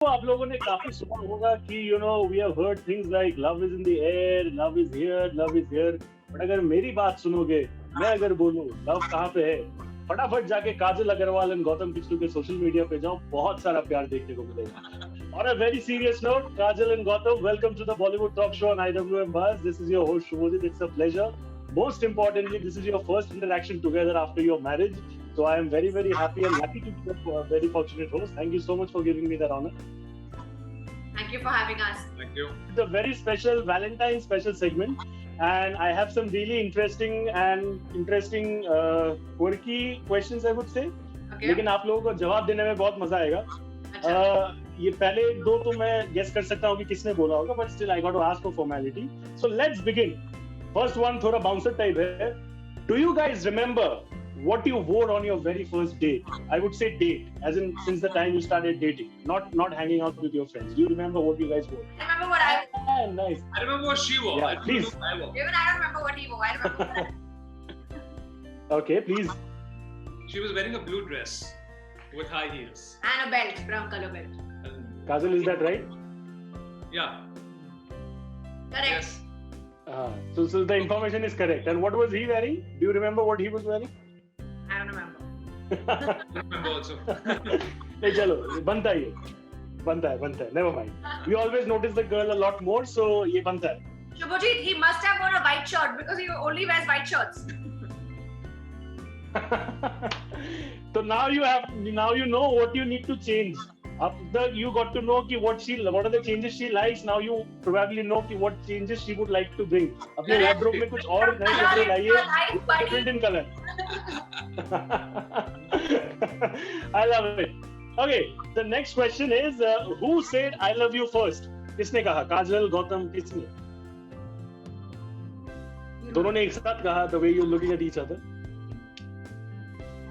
तो आप लोगों ने काफी सुना होगा कि we have heard things like love is in the air, love is here, love is here. But अगर मेरी बात सुनोगे, मैं अगर बोलूं लव कहाँ पे है, फटाफट जाके काजल अग्रवाल एंड गौतम किचलू के सोशल मीडिया पे जाओ, बहुत सारा प्यार देखने को मिलेगा। On a very serious note, Kajal and Gautam, welcome to the Bollywood Talk Show on IWM Buzz. This is your host Shubhajit. It's a pleasure. Most importantly, this is your first interaction together after your marriage. So I am very, very happy and lucky to be a very fortunate host. Thank you so much for giving me that honor. Thank you for having us. Thank you. It's a very special Valentine's special segment, and I have some really interesting quirky questions, I would say. Okay. लेकिन आप लोगों को जवाब देने में बहुत मजा आएगा। अच्छा। ये पहले दो तो मैं गेस कर सकता हूँ कि किसने बोला होगा, but still I got to ask for formality. So let's begin. First one थोड़ा bouncer type है. Do you guys remember what you wore on your very first date? I would say date, as in since the time you started dating, not hanging out with your friends. Do you remember what you guys wore? I remember what I wore. Ah, nice. I remember what she wore. Yeah, I don't please. know what I wore. Even I don't remember what he wore. I remember Okay, please. She was wearing a blue dress with high heels. and a belt, brown color belt. Kajal, is that right? Yeah. Correct. Yes. So the information is correct. And what was he wearing? Do you remember what he was wearing? I don't remember. I remember also. नहीं चलो बनता है never mind. We always notice the girl a lot more, so ये बनता है. Shubhajit, he must have worn a white shirt because he only wears white shirts. So now you know what you need to change. After you got to know what are the changes she likes. Now you probably know what changes she would like to bring. अपने wardrobe में कुछ और नए कपड़े लाइए, different in color. I love it. Okay, the next question is who said I love you first? किसने कहा? काजल, गौतम, किसने? दोनों ने एक साथ कहा. The way you're looking at each other.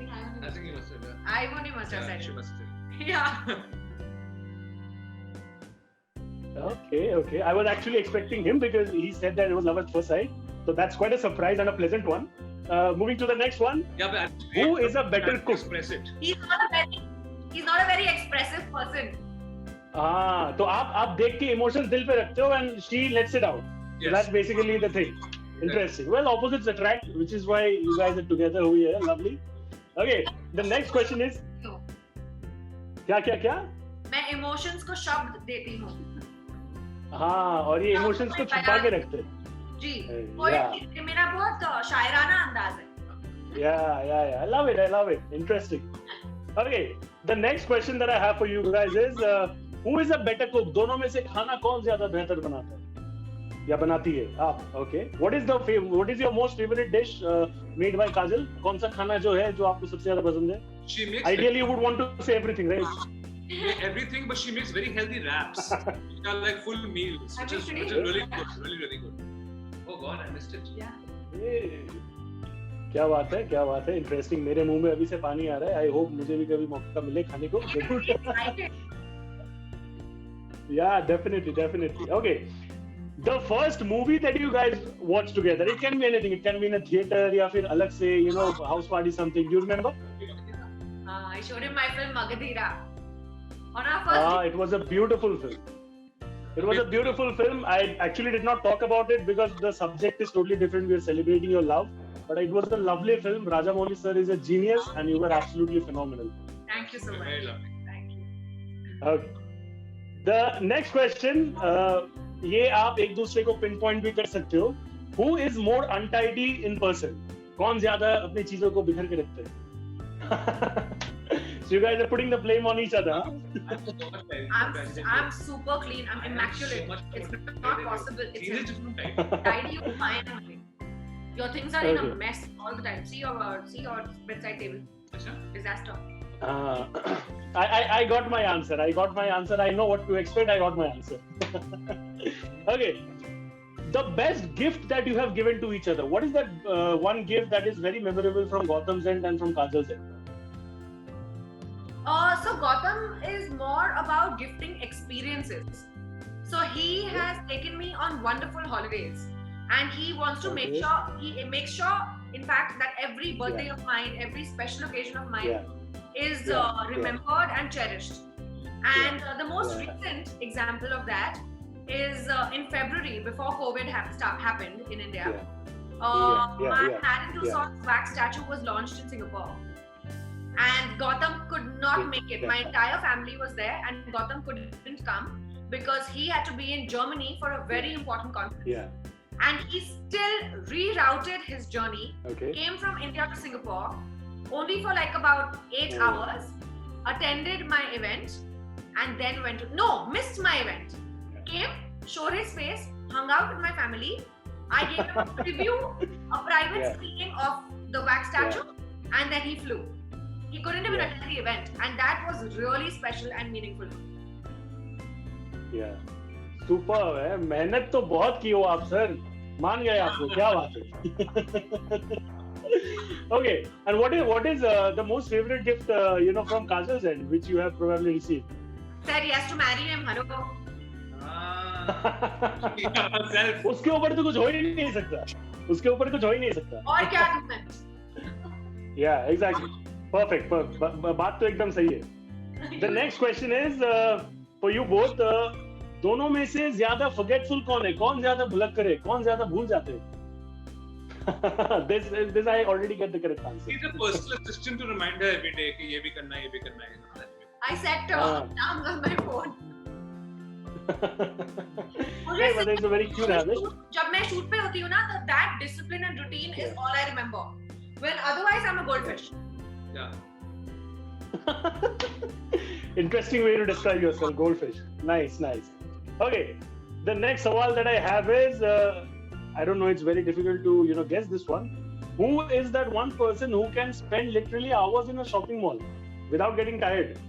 I think he must have done. I only must have said She it. must have done. Yeah. Okay. I was actually expecting him because he said that it was love at first sight. So that's quite a surprise and a pleasant one. Moving to the next one. Yeah, but Who is a better cook? Express it. He's not a very expressive person. हाँ, तो आप देख के emotions दिल पे रखते हो and she lets it out. So Yes. that's basically the thing. Interesting. Well, opposites attract, which is why you guys are together over here. Lovely. Okay, the next question is No. क्या? मैं emotions को शब्द देती हूँ. हाँ, और ये emotions को छुपा के रखते हैं. जी. Yeah. ये मेरा बहुत शायराना अंदाज है. Yeah. I love it. Interesting. Okay, the next question that I have for you guys is who is a better cook? दोनों में से खाना कौन ज्यादा बेहतर बनाता है या बनाती है आप? Okay, what is your most favorite dish made by Kajal? कौन सा खाना जो है जो आपको सबसे ज्यादा पसंद है? She makes Ideally, you would want to say everything, right? everything, but she makes very healthy wraps. Which are like full meals, which is really good, really good. Oh God, I missed it. Yeah. क्या बात है interesting. मेरे मुंह में अभी से पानी आ रहा है. आई होप मुझे भी कभी मौका मिले खाने को. Yeah, definitely. Okay, the first movie that you guys watched together, it can be anything. It can be in a theater या फिर अलग से, house party something. Do you remember? I showed him my film Magadhira on our first date. It was a beautiful film. I actually did not talk about it because the subject is totally different. We are celebrating your love, but it was a lovely film. Rajamouli sir is a genius, and you were absolutely phenomenal. Thank you so much. Very lovely. Thank you. Okay. The next question, ये आप एक दूसरे को pin point भी कर सकते हो. Who is more untidy in person? कौन ज्यादा अपनी चीजों को बिखर के रखते हैं? So you guys are putting the blame on each other, huh? I'm super clean. I'm immaculate. It's not possible. He's a It's different type. tidy. You find your things are in a Okay. mess all the time. See your bedside table. Achha? Disaster. I got my answer. I know what to expect. I got my answer. Okay. The best gift that you have given to each other. What is that one gift that is very memorable from Gautam's end and from Kajal's end? So Gautam is more about gifting experiences. So he has taken me on wonderful holidays, and he wants to make sure, in fact, that every birthday of mine, every special occasion of mine is remembered and cherished. And the most recent example of that is in February, before COVID happened in India. My Madame Tussauds wax statue was launched in Singapore. And Gautam could not make it. My entire family was there, and Gautam couldn't come because he had to be in Germany for a very important conference. And he still rerouted his journey, came from India to Singapore, only for like about 8 hours, attended my event, and then missed my event. Came, showed his face, hung out with my family. I gave him a preview, a private speaking of the wax statue, and then he flew. He couldn't even attend the event, and that was really special and meaningful. Super है, मेहनत तो बहुत की हो आप sir, मान गए आपको, क्या बात है. Okay, and what is the most favorite gift from Kajal's end which you have probably received? Said yes to marry him. Hello. उसके ऊपर तो कुछ हो ही नहीं सकता. उसके ऊपर कुछ हो ही नहीं सकता. और क्या दूँ? Yeah, exactly. Perfect. बात तो एकदम सही है. The next question is for you both. दोनों में से ज्यादा forgetful कौन है? कौन ज्यादा भुलक करे? कौन ज्यादा भूल जाते हैं? This I already get the correct answer. He's a personal assistant to remind her every day कि ये भी करना है, ये भी करना है. I set down on my phone. Hey, but it's a very cute habit. जब मैं shoot पे होती हूँ ना, तो that discipline and routine is all I remember. When otherwise I'm a goldfish. Yeah. Interesting way to describe yourself, goldfish. Nice. Okay, the next sawal that I have is, I don't know, it's very difficult to guess this one. Who is that one person who can spend literally hours in a shopping mall without getting tired?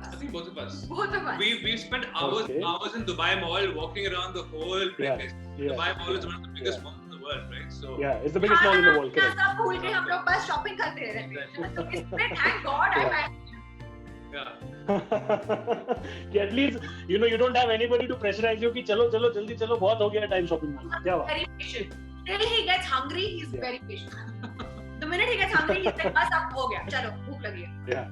I think both of us. Both of us. We spent hours in Dubai Mall walking around the whole place. Dubai Mall is one of the biggest malls in the world, right? So it's the biggest mall in the world. Correct. सब भूल के हम लोग बस shopping करते रहते हैं. इसमें thank God I had. कि at least you don't have anybody to pressurize you कि चलो जल्दी चलो, बहुत हो गया time shopping में. क्या बात? Very patient. Till he gets hungry, he's very patient. The minute he gets hungry, he's like बस अब हो गया, चलो भूख लगी है. Yeah.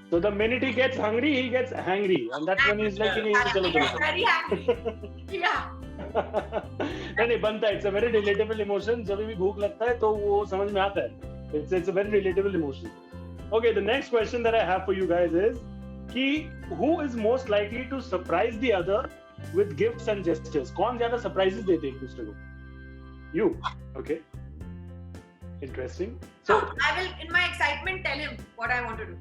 So the minute he gets hungry, he gets hangry, and that's when he's like, चलो. Very hungry. Yeah. नहीं बनता है. It's a very relatable emotion. जब भी भूख लगता है तो वो समझ में आता है. It's a very relatable emotion. Okay, the next question that I have for you guys is who is most likely to surprise the other with gifts and gestures? कौन ज्यादा surprises देते हैं एक दूसरे को? You. Okay. Interesting. So I will, in my excitement, tell him what I want to do.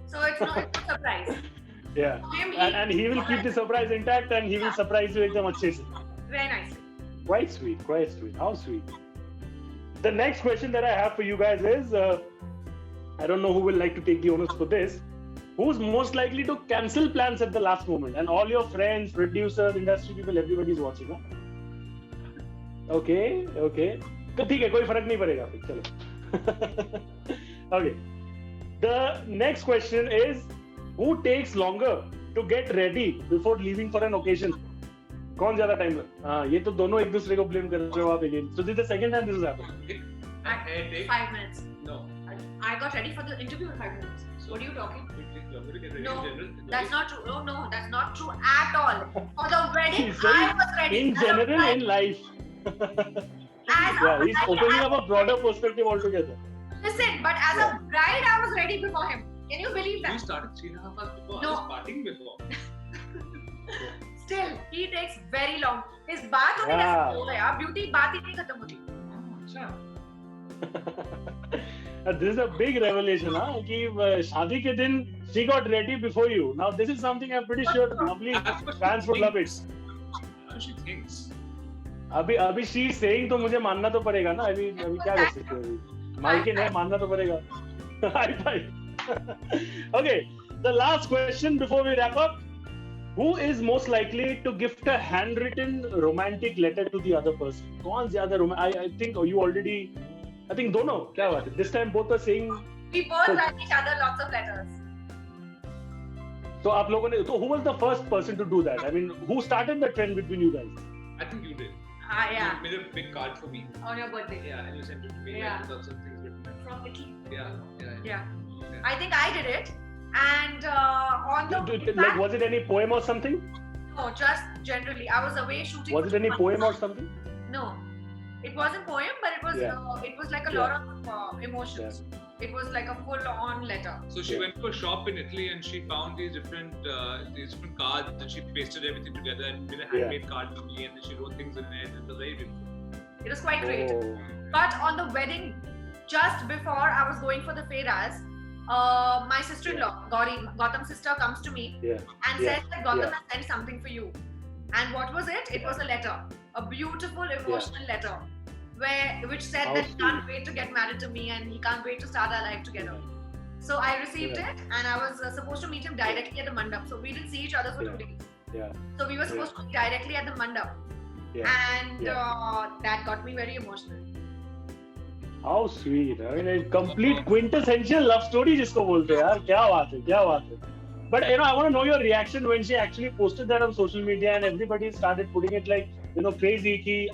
So it's not a surprise. Yeah. And he will keep the surprise intact, and he will surprise you एकदम अच्छे से. Very nicely. Quite sweet. How sweet. The next question that I have for you guys is, I don't know who will like to take the onus for this. Who's most likely to cancel plans at the last moment? And all your friends, producers, industry people, everybody is watching. Huh? Okay. तो ठीक है, कोई फर्क नहीं पड़ेगा फिर, चलो. Okay. The next question is, who takes longer to get ready before leaving for an occasion? कौन ज्यादा टाइम लगता? हाँ, ये तो दोनों एक दूसरे को ब्लेम कर रहे हो आप again. So this is the second time this has happened. 5 minutes. No. I got ready for the interview in 5 minutes. What are you talking? No, in that's not true. No, that's not true at all. For the wedding, I was ready. In general, in life. He's opening up a broader perspective altogether. Listen, but as a bride, I was ready before him. Can you believe that? You started 3.5 hours before. No. I was partying before. Still, he takes very long. His baat होने कैसे हो गया? Beauty बात ही नहीं खत्म होती. अच्छा. This is a big revelation, huh? कि शादी के दिन she got ready before you. Now this is something I'm pretty sure probably fans would love it. How she thinks. अभी she saying तो मुझे मानना तो पड़ेगा ना. अभी क्या कर सकते हैं? मालकिन है, मानना तो पड़ेगा. High five. Okay, the last question before we wrap up. Who is most likely to gift a handwritten romantic letter to the other person? कौन ज्यादा I think you already. I think दोनों. क्या बात है? This time both are saying. We both write each other lots of letters. So आप लोगों ने, so who was the first person to do that? I mean, who started the trend between you guys? I think you did. Yeah. You made a big card for me. On your birthday. Yeah, and you sent it to me. Yeah. With lots of things written. From Italy. Yeah. I think I did it, And on the Like, was it any poem or something? no, just generally, I was away shooting. Was it any poem or something? No, it wasn't poem, but it was it was like a lot of emotions. It was like a full-on letter. So she went to a shop in Italy and she found these different cards and she pasted everything together and made a handmade card for me and then she wrote things in it. It was very beautiful. It was quite great. But on the wedding, just before I was going for the Feiras, my sister-in-law, Gautam's sister, comes to me and says that Gautam has sent something for you. And what was it? It was a letter, a beautiful emotional letter, which said that he can't wait to get married to me and he can't wait to start our life together. So I received it and I was supposed to meet him directly at the mandap. So we didn't see each other for 2 days. So we were supposed to meet directly at the mandap. And that got me very emotional. How sweet. I mean, a complete quintessential love story जिसको बोलते हैं यार. क्या बात है, क्या बात है. But I want to know your reaction when she actually posted that on social media and everybody started putting it like, crazy. Ki,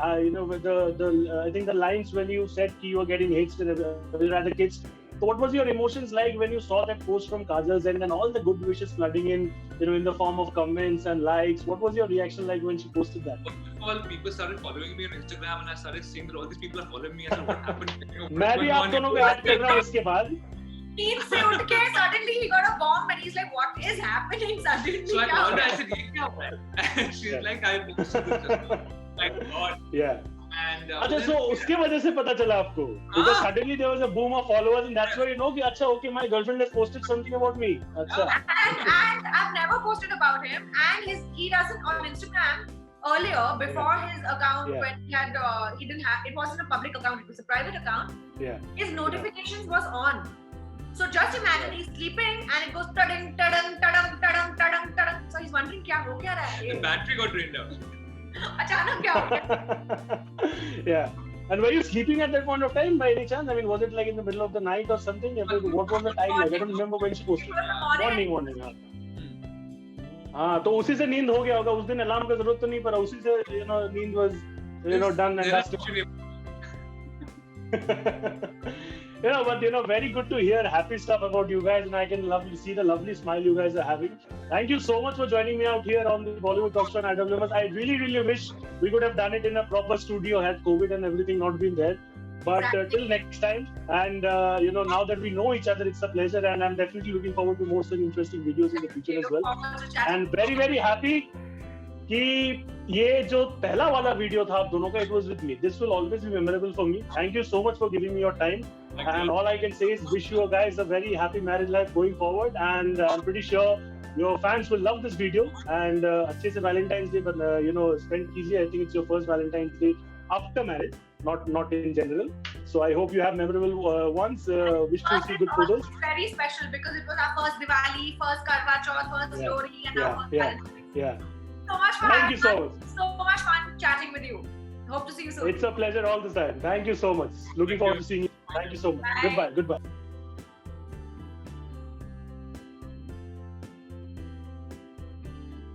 with I think the lines when you said ki you were getting hits with other kids. So what was your emotions like when you saw that post from Kajal's end and all the good wishes flooding in, in the form of comments and likes? What was your reaction like when she posted that? First of all, people started following me on Instagram and I started seeing that all these people are following me. I said, what happened? मैं भी आप दोनों को याद कर रहा हूँ इसके बाद. Suddenly he got a bomb and he's like, what is happening suddenly? So I called her, I said, ye kya hua hai? She's like, I posted this just now. Like, God. Yeah. And अच्छा, so उसके वजह से पता चला आपको? Because suddenly there was a boom of followers and that's where you know कि अच्छा, okay, my girlfriend has posted something about me. अच्छा. And I've never posted about him and he doesn't on Instagram. Earlier, before his account, when he didn't have, it wasn't a public account, it was a private account. His notifications was on. So just imagine he's sleeping and it goes tadang tadang tadang tadang tadang tadang. So he's wondering क्या हो क्या रहा है? The battery got drained out. अचानक क्या हो गया? Yeah. And were you sleeping at that point of time by any chance? I mean, was it like in the middle of the night or something? What was the time like? I don't remember when she posted. Morning. हाँ, तो उसी से नींद हो गया होगा. उस दिन अलार्म का जरूरत तो नहीं पड़ा. उसी से नींद was done and that's but very good to hear happy stuff about you guys, and I can see the lovely smile you guys are having. Thank you so much for joining me out here on the Bollywood Talk Show on IWMS. I really wish we could have done it in a proper studio had COVID and everything not been there. But till next time, and now that we know each other, it's a pleasure, and I'm definitely looking forward to more such interesting videos in the future as well. And very happy कि ये जो पहला वाला video था आप दोनों का, it was with me. This will always be memorable for me. Thank you so much for giving me your time. And all I can say is wish you guys a very happy marriage life going forward. And I'm pretty sure your fans will love this video. And अच्छे से Valentine's Day, but spend कीजिए. I think it's your first Valentine's Day after marriage, not in general. So I hope you have memorable ones. Wish to see good photos. Very special because it was our first Diwali, first Karwa Chauth, first Lori, and our first Valentine's Day. So much fun. Thank you so much. So much fun chatting with you. Hope to see you soon. It's a pleasure all the time. Thank you so much. Looking forward to seeing you. Thank you so much. Bye. Goodbye.